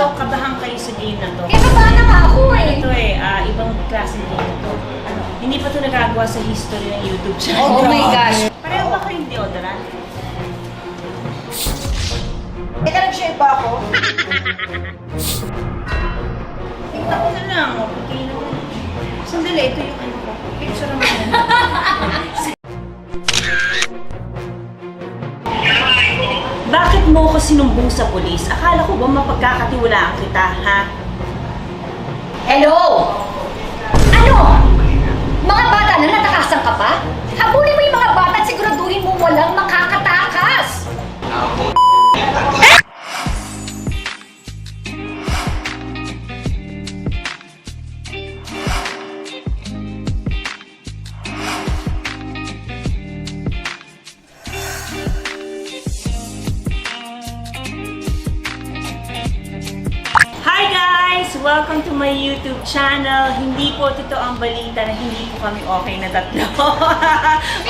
medyo kabahan kayo sa game na to. Kaya kabahan na nga ako eh. Ano to eh, ibang klase game na to. Ano, hindi pa to nagagawa sa history ng YouTube channel. Oh my gosh. Pareho ba kayong deodorant? Teka, nag-share ba ako? Ako na lang, okay naman. Sandali, ito yung ano ko. Picture naman yan. Bakit mo ko sinumbong sa polis? Akala ko ba mapagkakatiwalaan kita, ha? Hello? Ano? Mga bata na natakasan ka pa? Habulin mo yung mga bata at siguraduhin mo walang makakatakas. Hi guys! Welcome to my YouTube channel. Hindi po totoo ang balita na hindi po kami okay na tatlo.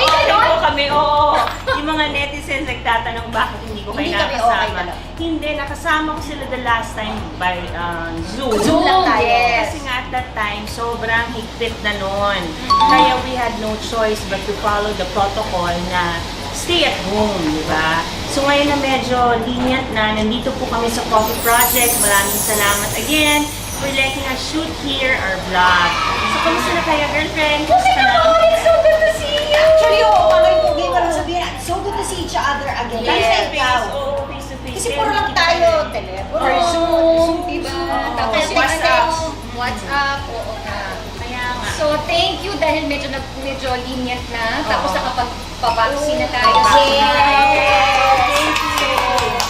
Okay po kami, oo. Yung mga netizens nagtatanong bakit hindi ko kayo Hindi kami nakasama. okay talaga. Hindi, nakasama ko sila the last time by Zoom. Zoom lang tayo. Yes. Kasi nga at that time, sobrang higpit na noon. Kaya we had no choice but to follow the protocol na stay at home, di ba? So ngayon na medyo lenient na, nandito po kami sa Coffee Project. Maraming salamat again for letting us shoot here our vlog. So kamusta na kaya, girlfriend? Kamusta ka na? It's so good to see you. Actually, oo, mga hindi ko lang sabihin. So good to see each other again. Lalo na ikaw. Oo, face to face. Kasi puro lang tayo, telepono, Or Zoom, diba? Oo. Tapos WhatsApp. WhatsApp, oo nga. Kaya nga. So, thank you dahil medyo lenient na. Tapos Oo. nakapag-vaccine na tayo.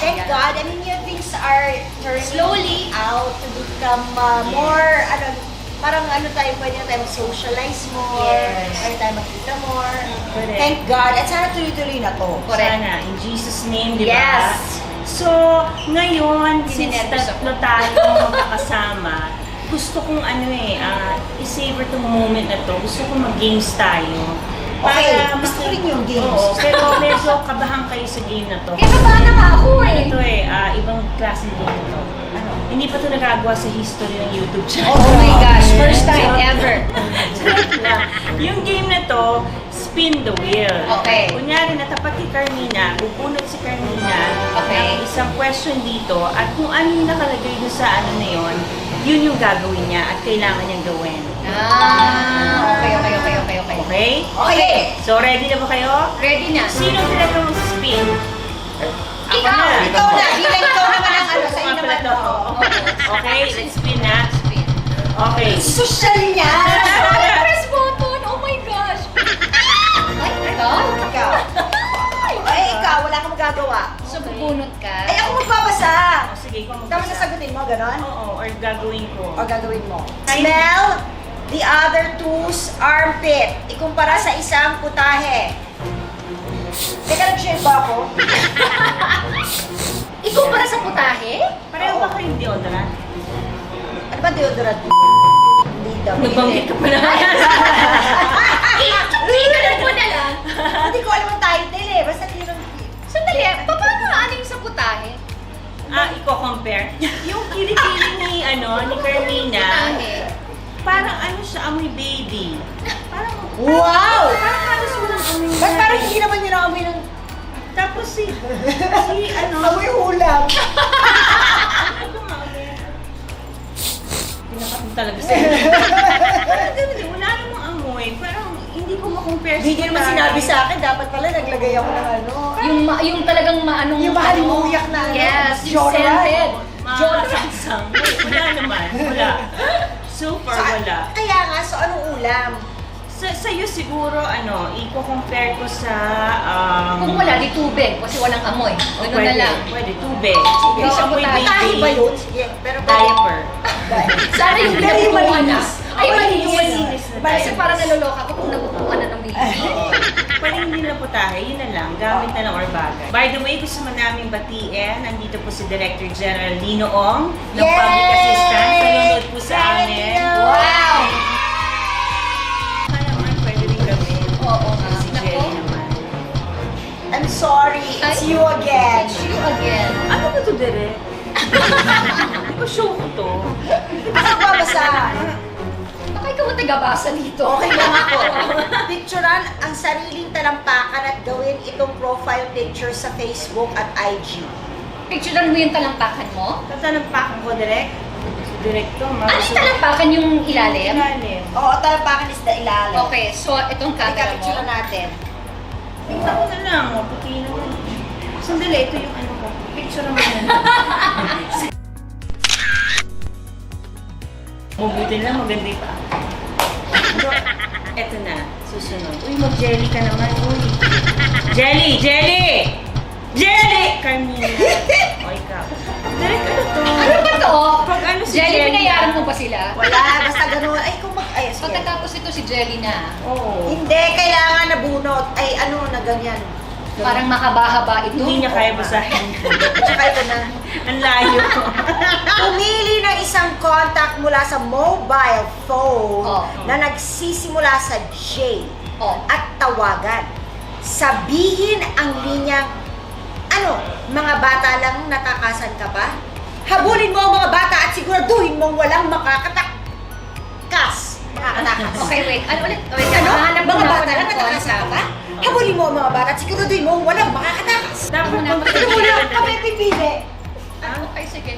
Thank God. I mean, yung things are turning Slowly. out to become more, parang tayo, pwede na tayo socialize more, Yes. pwede tayo makita more. Correct. Thank God. At sana tuloy-tuloy na to. Correct. Sana, in Jesus' name, di ba? Yes. So, ngayon, since Ninenervous tatlo tayo magkakasama, gusto kong i-savor tong moment na to. Gusto kong mag-games tayo. Okay, gusto ko rin yung games. Oo, pero medyo kabahan kayo sa game na to. Kaya kabahan na nga ako eh. Ito ibang klase game na to. Ano, hindi pa to nagagawa sa history ng YouTube channel. Oh my gosh, first time ever. Yung game na to, spin the wheel. Okay. Kunyari, natapat kay Carmina, bubunot si Carmina Okay. ng isang question dito at kung ano yung nakalagay doon sa ano na yun yung gagawin niya at kailangan niyang gawin. Okay. Okay? Okay. So, ready na ba kayo? Ready na. Sino talaga mag-spin? Ikaw. Ikaw na. Bilang ikaw naman ang sa'yo Nga pala naman. to. Okay, let's spin na. Okay. Social niya. Press button. Oh my gosh. Ay, ikaw? Ikaw. Ay, ikaw. Wala kang magagawa. So, bubunot ka? Ay, ako magbabasa. O, sige, ikaw Tapos mag-isa. sasagutin mo, ganon? Oo, or gagawin ko. O gagawin mo. Ay. Smell the other two's armpit. Ikumpara sa isang putahe. Teka, nag-share ba ako? Ikaw para sa putahe? Pareho ba kayong deodorant? Ano ba deodorant? Hindi daw. Nabanggit ka pa na. Ikaw mo na lang. Hindi ko alam ang title eh. Basta tinong... Sandali, paano ano yung sa putahe? Iko-compare. Yung kilikili ni Carmina, Putahe. Parang siya, amoy baby. Parang, wow! parang halos walang amoy Ba't na parang eh. hindi naman yun ang amoy ng... Tapos Amoy ulam. Pinakatong talaga sa'yo. Wala namang amoy. Parang hindi ko makompare Hindi naman sinabi sa akin. Dapat pala naglagay ako ng Yung talagang maanong... Yung mahalimuyak na Yes, yung Joyride. scented. Masangsang. Wala naman. Wala. So far, wala. Kaya nga, so anong ulam? Sa'yo siguro, i-compare ko sa... Kung wala, di tubig. Kasi walang amoy. Ganun na pwede, lang. Pwede, tubig. Sige, Kasi amoy tayo Tahi ba baby, yun? Sige, pero diaper. Sana yung Very nabubuan na. malinis. Ay, Malinis malinis. na Kasi tayo. parang naloloka ko kung nabubuan na ng baby. Pwede hindi na po tayo, yun na lang, gamit na lang or bagay. By the way, gusto mo namin batiin, nandito po si Director General Lino Ong ng Yay! Public Assistance, nanonood po sa amin. Wow! Naman, pwede rin gawin. Oo nga. Si Jelly naman. I'm sorry, it's you again. You again. Ano ba ito, Direk? Ito show ko to. Ako babasa. Baka ikaw ang tagabasa dito. Okay lang ako. Picturean ang sariling talampakan at gawin itong profile picture sa Facebook at IG. Picturean mo yung talampakan mo? Tatalampakan ko direct. Direct to, Ano yung talampakan yung ilalim? Ilalim. Oo, talampakan is the ilalim. Okay, so itong Teka, camera picture mo. natin. Tingnan ko na lang, oh. Puti naman. Sandali, ito yung ano ko. Picture naman na lang. Mabuti na, maganda yung pa. Eto na, susunod. Uy, mag-jelly ka naman, uy. Jelly! Jelly! Jelly! Carmina. O, ikaw. Direct ano to? Ano ba to? Pag ano si Jelly, Jelly binayaran na. mo ba sila? Wala, basta ganun. Ay, kung ay, sige. Pagkatapos ito si Jelly na, Oo. Hindi, kailangan na bunot. Ay, ano, na ganyan. parang mahaba-haba ito. Hindi niya kaya basahin. Tsaka ito na. Ang layo. Pumili ng isang contact mula sa mobile phone Oh. na nagsisimula sa J Oh. at tawagan. Sabihin ang linyang, ano, mga bata lang natakasan ka pa? Habulin mo ang mga bata at siguraduhin mong walang makakatakas. Makakatakas. Okay, wait. Ano ulit? Wait, Ano? hahanap Mga muna ako bata ng lang natakasan ka pa? contact. Habulin mo ang mga bata at siguraduhin mong walang makakatakas. Dapat Muna, pag Ito muna, kami pipili. Okay, sige.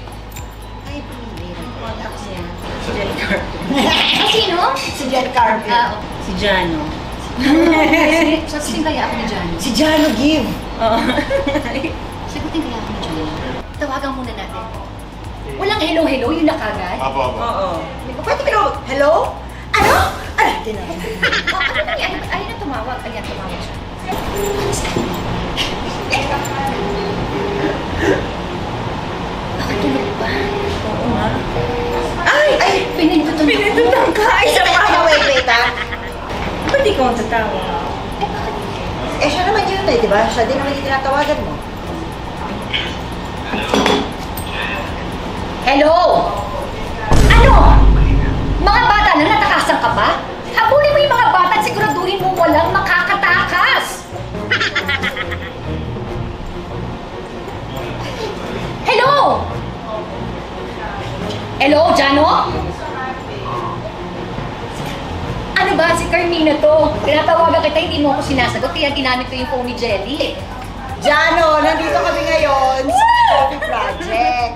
Ay, pipili. contacts niya. Si Jelly Carp. Ah, sino? Si Jen Carpenter. Ah, Si Jano. okay. Sagutin kaya ako ni Johnny. Si Jano Give. Oo. Sagutin kaya ako ni Johnny. Tawagan muna natin. Walang hello-hello, yun na kagad. Oo. Pwede ka hello? Ano? Ano? Hindi na. Ano nangyari? Ayun na tumawag. Ayan, tumawag siya. Nakatulog ba? Oo nga. Ay! Ay! Pinindutan Pinindutan ka! Isa pa! Wait, ah. Ba't di ko tatawa? Eh, siya naman yun eh, di ba? Siya din naman yung tinatawagan mo. Hello? Ano? Mga bata na natakasan ka pa? Habulin mo yung mga bata at siguraduhin mo walang makakatakas! Hello? Hello, Jano? Ano ba? Si Carmina to. Tinatawagan kita, hindi mo ako sinasagot, kaya ginamit ko yung phone ni Jelly. Jano, nandito kami ngayon sa Coffee Project.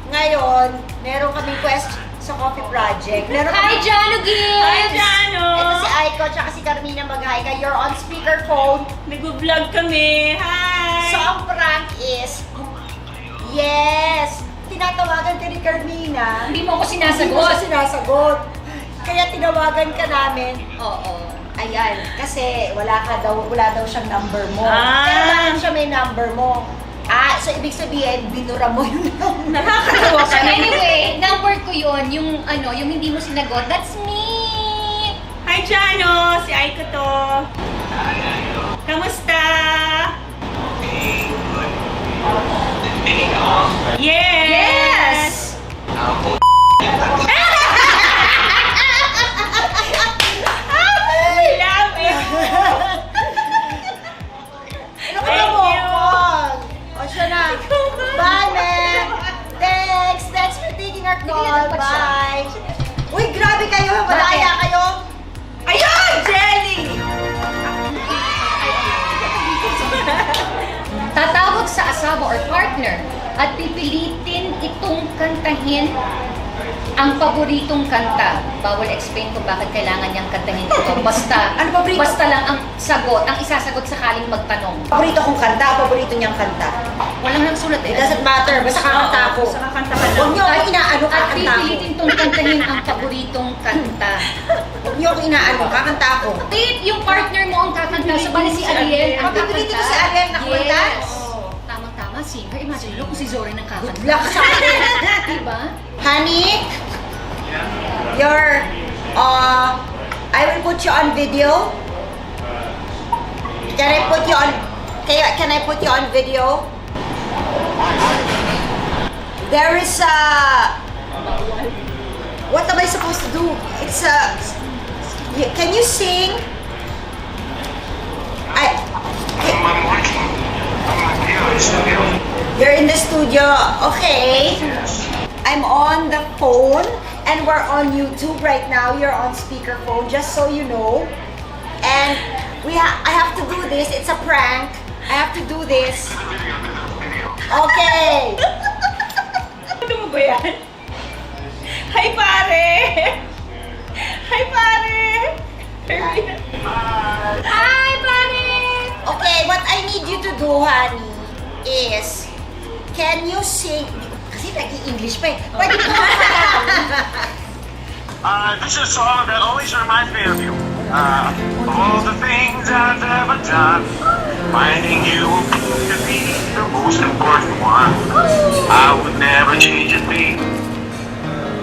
Ngayon, meron kaming quest sa Coffee Project. Meron Hi, kami... Jano Gibbs! Hi, Jano! Ito si Aiko, tsaka si Carmina mag-hi ka. You're on speakerphone. Nag-vlog kami. Hi! So, ang prank is... Yes! Tinatawagan ka ni Carmina. Hindi mo ako Hindi mo siya sinasagot. sinasagot. Kaya tinawagan ka namin. Oo. Ayan, kasi wala daw siyang number mo. Ah. Pero bakit siya may number mo? Ah, so ibig sabihin, binura mo yung number. Nakakatawa So ka na. anyway, number ko yun, yung ano, yung hindi mo sinagot, that's me! Hi, Jano! Si Aiko to. Kamusta? Yes! Yes! I love it! Ano ka Thank mo? you. O siya na. Bye, man. Thanks for taking our call. Bigyan ng pa siya. Bye. Uy, grabe kayo. Madaya Bakit? kayo. Ayun! Jelly! Tatawag sa asawa or partner at pipilitin itong kantahin ang paboritong kanta. Bawal explain kung bakit kailangan niyang kantahin ito. Basta, Ano paborito? basta lang ang sagot, ang isasagot sakaling magtanong. Paborito kong kanta, paborito niyang kanta. Walang nagsulat It eh. doesn't matter, basta kakanta ako. Basta kakanta ka Huwag lang. niyo ako inaano, At kakanta ako. pipilitin itong kantahin ang paboritong kanta. Huwag niyo ako inaano, kakanta ako. Wait, yung partner mo ang kakanta. So, bali si Ariel ang Pipilitin kakanta. ko si Ariel na kumanta? Yes. Tama-tama, singer. Imagine mo kung si Zorin ang Good kakanta. luck sa akin. Diba? Honey, I will put you on video. Can I put you on video? There is a... What am I supposed to do? It's a... Can you sing? I'm working. I'm here in studio. You're in the studio. Okay. I'm on the phone and we're on YouTube right now. You're on speakerphone, just so you know. And I have to do this. It's a prank. I have to do this. Okay. Ano mo ba yan? Hi, pare! Hi, pare! Hi, pare! Okay, what I need you to do, honey, is, can you sing? Kasi nag-i-English pa eh. Pwede mo This is a song that always reminds me of you. All the things I've ever done, finding you to be the most important one. I would never change a thing.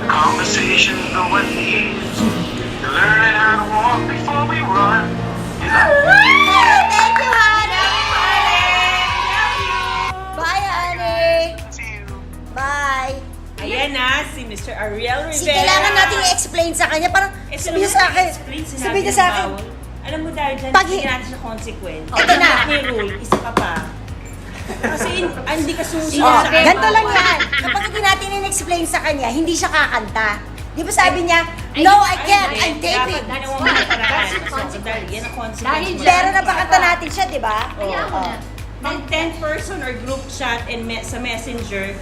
The conversations, the what needs, learning how to walk before we run. Thank you, honey! Bye, honey! Bye! Ayan na, si Mr. Ariel Rivera. Kasi kailangan natin i-explain sa kanya. Parang sabihin niya sa akin. Sabihin niya sa akin. Alam mo dahil dyan, Pag- hindi natin siya consequence. Ito na. May rule, isa ka pa. Kasi hindi ka susunod Oh, sa ganito lang yan. Kapag hindi natin in-explain sa kanya, hindi siya kakanta. Di ba sabi niya, no, I can't, I'm taping. Dapat ginawa mo ang paraan. So, dahil yan ang consequence. Dahil mo. Pero napakanta natin siya, di ba? Kaya ako na. Pag 10-person or group chat and sa messenger,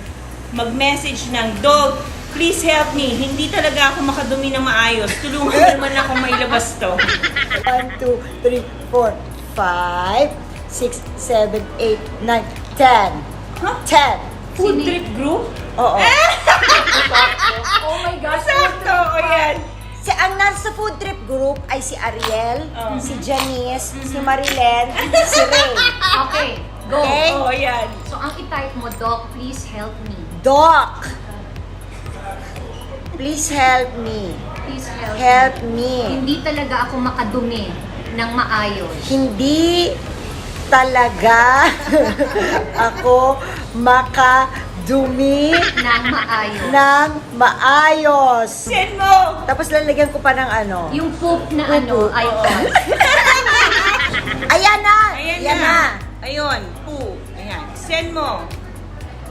mag-message ng, Dog, please help me. Hindi talaga ako makadumi ng maayos. Tulungan mo naman ako mailabas to. 1, 2, 3, 4, 5, 6, 7, 8, 9, 10. Huh? 10. Food trip group? Oo. Oh my gosh. Sakto, o yan. Ang nasa food trip group ay si Ariel, Oh. si Janice, si Marilen, si Ray. Okay, go. Okay? O yan. So, ang i-type mo, Doc, please help me. Doc, please help me. Please help me. Help me. Hindi talaga ako makadumi ng maayos. Hindi talaga ako makadumi Ng maayos. ng maayos. Send mo! Tapos lalagyan ko pa ng ano. Yung poop na ano, icon. Ayan na! Ayan Ayan na. Ayun, poo. Ayan. Send mo.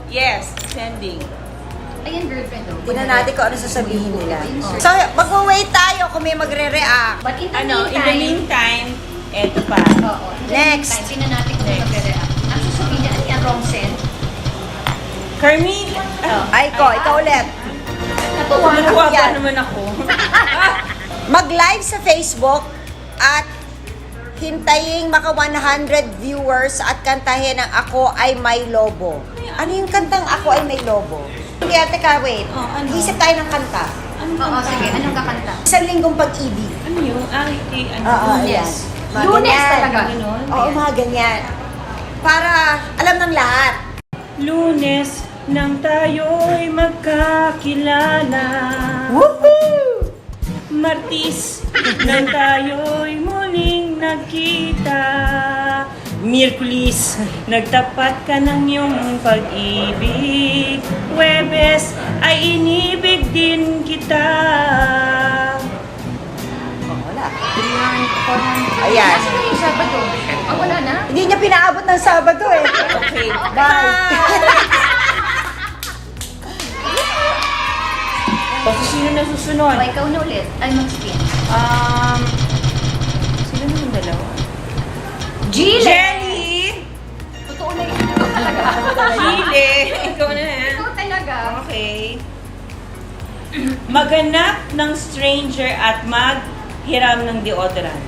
Yes, sending. Ayan, girlfriend. Oh. Tingnan natin kung ano sasabihin nila. So, mag-wait tayo kung may magre-react. But in the Ano, in the meantime, meantime, eto pa. oo, in the Next. meantime, tingnan natin kung magre-react. Ang sasabihin niya, ano yan, wrong send? Carmine! Ay, ikaw ulit. Natuwa na. Natuwa pa yan. naman ako. Mag-live sa Facebook at hintayin maka 100 viewers at kantahin ang Ako Ay May Lobo. Ano yung kantang Ako Ay May Lobo? Kaya teka, wait. Oh, ano? Isip tayo ng kanta. Oo, sige, anong kakanta? Isang linggong pag-ibig. Ano yun? Ano? Oo, Lunes. ayan. Mga Lunes ganyan. talaga. Ganon? Oo, mga ganyan. Para alam ng lahat. Lunes nang tayo'y magkakilala. Woohoo! Martis nang tayo'y muling nagkita. Miyerkules, nagtapat ka ng iyong pag-ibig. Huwebes, ay inibig din kita. Wala. Ayan. Nasaan na yung Sabado? Ah, wala na? Hindi niya pinaabot ng Sabado eh. Okay. Bye. O, so sino na susunod? O, ikaw na ulit. Ay, mag-spin. Sino na yung dalawa? Gile! Jelly! Totoo na yun. Ikaw talaga. Chile! Ikaw na. Ikaw talaga. Okay. Maganap ng stranger at maghiram ng deodorant.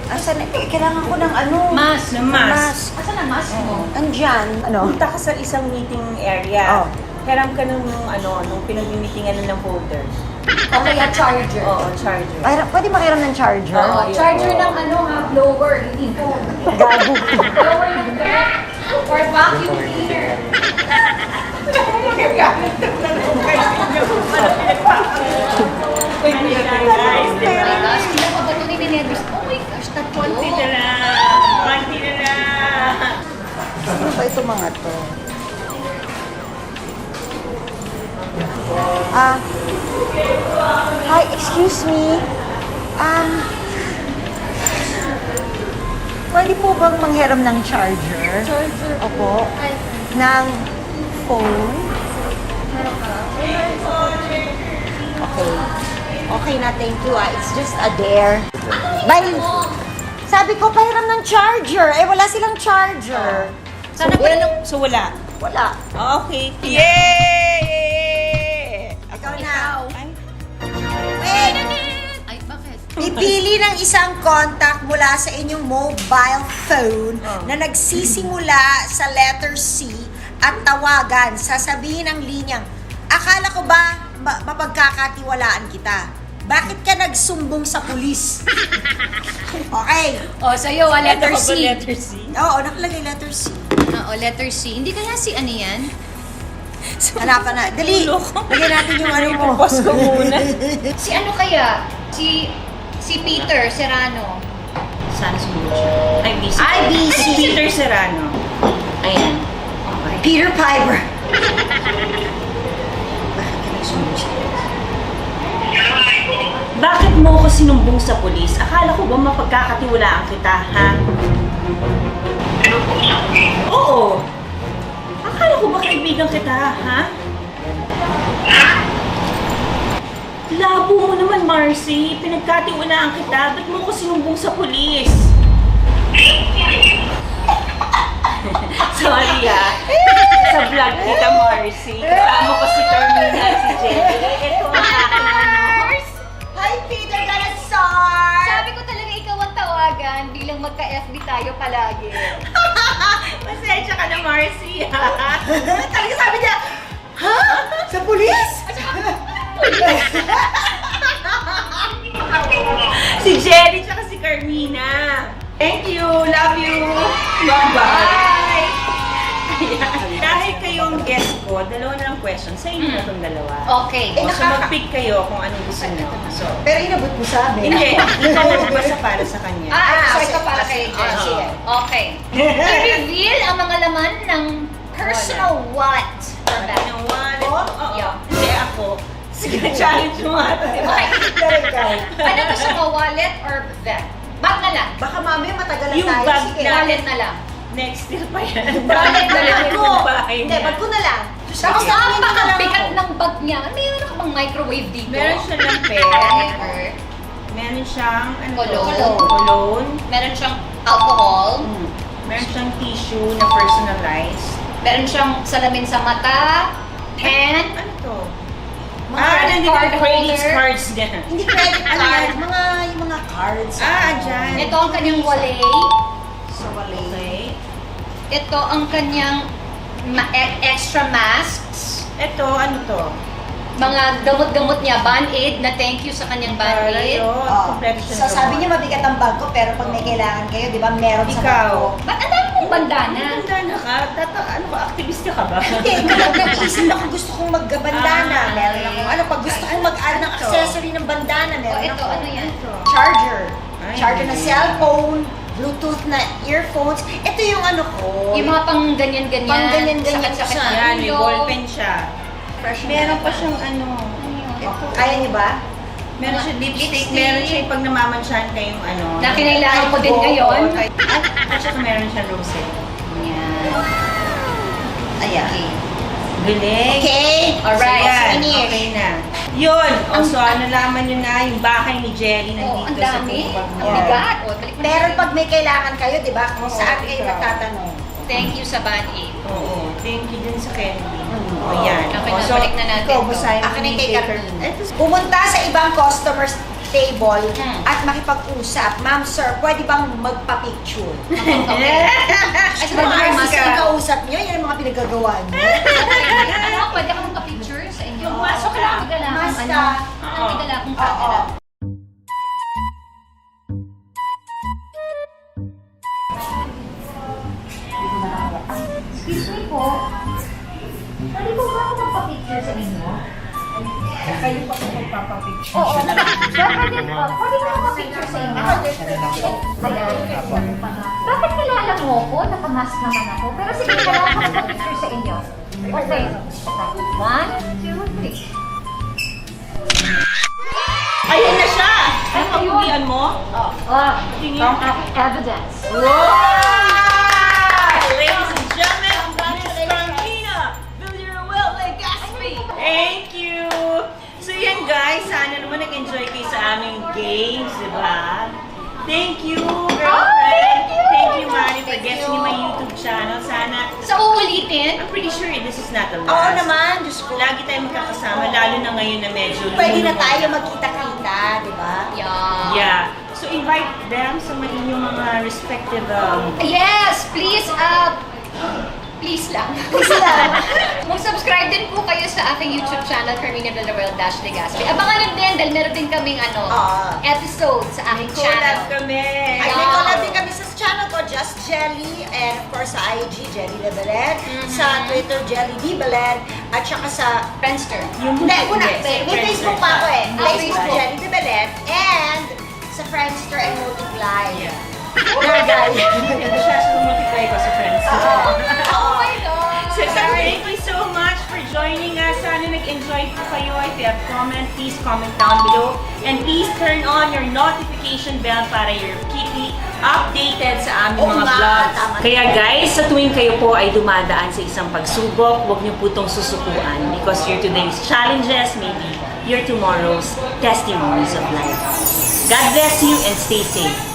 Asan? Kailangan ko ng ano? Mas. Na mas. Asan ang mas mo? Andyan. Ano? Punta ka sa isang meeting area. Oh. Hiram ka nung pinag-meetingan ng folder. O kaya charger. Oo, charger. Ay, pwede makiram ng charger? Oo, charger ng ano ha, blower, hindi phone. Gago. Blower ng direct or vacuum cleaner. Uy, guys, Oh my gosh, hindi ako ba ito nininedris? Oh my gosh, tatlo. konti na lang. Konti na lang. Ano ba ito mga to? Hi, excuse me. Pwede po bang manghiram ng charger? Charger. Opo. Ay, ng phone. Okay. Okay na, thank you ah. It's just a dare. Bye! Sabi ko, pahiram ng charger. Eh, wala silang charger. Sana pala nung... So, wala. Wala. Okay. Yay! Ikaw na. Ay, Wait! Ay, bakit? Pipili ng isang contact mula sa inyong mobile phone na nagsisimula sa letter C at tawagan. Sasabihin ang linyang, akala ko ba mapagkakatiwalaan kita? Bakit ka nagsumbong sa pulis? Okay. O, sa'yo, letter Ano C. ba letter C? Oo, nakalagay letter C. Oo, letter C. Hindi kaya si ano yan? Hanapan na. Dali. Lagyan natin yung ano mo. Pause ko muna. Si ano kaya? Si Peter Serrano. Sana sumunod siya. Ay, busy. Ay, busy. Peter Serrano. Ayan. Okay. Peter Piper. Bakit mo ko sinumbong sa pulis? Akala ko ba mapagkakatiwalaan kita, ha? Oo. Akala ko ba kaibigan kita, ha? Labo mo naman, Marcy. Pinagkatiwalaan kita. Ba't mo ko sinumbong sa pulis? Sorry, sa vlog kita, Marcy. Kasama ko si Carmina, si Jenny. Ito ang aking ano. Hi, Peter Galasar! Sabi ko talaga ikaw ang tawagan bilang magka-FB tayo palagi. Pasensya ka na, Marcy, ha? Talaga sabi niya, ha? Sa pulis? Si Jenny tsaka si Carmina. Thank you. Love you. Bye-bye. Ayan. Dahil kayong guest ko, dalawa na lang question. Sa inyo na itong dalawa. Okay. O, so mag-pick kayo kung anong gusto nyo. So, Pero inabot mo sa amin. hindi. Ikaw magbasa para sa kanya. So ikaw para kay Jen. sige. Okay. I-reveal ang mga laman ng personal wallet. Ano, wallet? Oo. Yeah. Hindi ako. Sige, challenge mo nga. Okay. Ano gusto mo, wallet or bag? Bag na lang. Baka mamaya matagalan Yung tayo. bag Sige. na- Wallet na lang. Next year pa yan. Wallet na lang. Bag ko. Bahay Hindi, niya. bag ko na lang. Tapos Sige. napakabigat ng bag niya. Mayroon ka bang microwave dito? Meron siya ng pen. Never. Meron siyang ano Cologne. to? Cologne. Meron siyang alcohol. Meron siyang tissue na personalized. Meron siyang salamin sa mata. Pen. Ano to? Mga nandito card yung credit holder. cards niya. Hindi credit Ano card. yan? Yung mga cards. Dyan. Ito ang kanyang wallet. Sa wallet. Okay. Ito ang kanyang extra masks. Ito, ano to? Mga gamot-gamot niya, Band-Aid na thank you sa kanyang Para Band-Aid. yun. Oh. Complexion So sabi niya mabigat ang bag ko, pero pag may kailangan kayo, di ba, meron sa bag Ikaw. ko. Ba't ang dami mong bandana? Bandana ka? Ano ka? Aktivista ka ba? Hindi, kapag nag-iisip ako gusto kong magbandana, Ah, meron akong ano, pag gusto kong mag-add ng Ito. accessory ng bandana, O meron ito, ako. ano yan? Charger. Ay, Charger na hindi. cellphone, Bluetooth na earphones. Ito yung ano ko. Yung mga pang ganyan-ganyan. Pang ganyan-ganyan sakit-sakit siya. ng Yan, may ulo. ballpen siya. Fresh Meron pa siyang ano. Ito. Kaya niyo ba? Meron siya lipstick. Meron siya yung pag namamansyahan kayong ano. Na kinailangan ko din Oo. ngayon. At saka meron siya rosette. Yan. Ayan. Okay. Galing. Okay. Alright. So, yan. Finish. Okay na. Yun. O, so, nalaman nyo na yung bahay ni Jerry Oh, nandito ang dami. Tumbag Ang niya. bigat. O, balik mo na Pero siya. pag may kailangan kayo, di ba? Kung Oo, saan kayo ikaw. nagtatanong. Thank you sa Band-Aid. Oo. Thank you din sa Candy. Mm. O, yan. Okay O, na, so, balik na natin ikaw, to. basahin mo Akin yung ay kay paper. Carmine. Ito, Pumunta sa ibang customers table Hmm. at makipag-usap. Ma'am, sir, pwede bang magpa-picture? Okay. Ay, Sa mga mas artist na kausap niyo, yan ang mga pinagagawa niyo. Ano, pwede ka magpa-picture sa inyo? Pumasok So, kailangan may dala Mas akong ka. Kailangan may dala akong Oo. camera. Excuse me po. Pwede po ba ako magpa-picture sa inyo? kayo pa kung magpapapicture. Oo. Pwede po. Pwede ba ako magpa-picture sa inyo? Ayan. Bakit kilala mo ko? Nakamask naman ako. Pero sige, kailangan ko magpa-picture sa inyo. Okay. 1, 2, 3. Ayun na siya! Ano kapugian mo? Oh, Tingin. from evidence. Wow! Ladies and gentlemen, Miss Ayun guys, sana naman nag-enjoy kayo sa aming games, di ba? Thank you, girlfriend. Thank you, Manny, for guesting in my YouTube channel. Sana, So, uulitin? I'm pretty sure this is not the last. Oo naman, Diyos ko. Lagi tayo magkakasama, lalo na ngayon na medyo Pwede na lumuwag. tayo magkita-kita, di ba? Yeah. Yeah. So invite them sa inyong mga respective Yes, please, please lang. Please lang. Mag-subscribe din po kayo sa aking YouTube channel, Carmina Villarreal-Legaspi. Abangan nyo din dahil meron din kaming episode sa aking collab channel. kami. Ay, may collab din kami sa channel ko, Just Jelly, and of course sa IG, Jelly de Belen, sa Twitter, Jelly D Belen, at saka sa Friendster. Hindi, una, Yes, may Facebook pa ako eh. Ah, Facebook, Facebook. Jelly de Belen, and sa Friendster and Multiply. Yeah. Gagay. Ito siya sa multiply ko sa friends. Oh my God! So thank you so much for joining us. Sana nag-enjoy po kayo. If you have comment, please comment down below. And please turn on your notification bell para you're keeping updated sa aming Oo mga nga, vlogs. tama. Kaya guys, sa tuwing kayo po ay dumadaan sa isang pagsubok, huwag niyo po itong susukuan because your today's challenges may be your tomorrow's testimonies of life. God bless you and stay safe.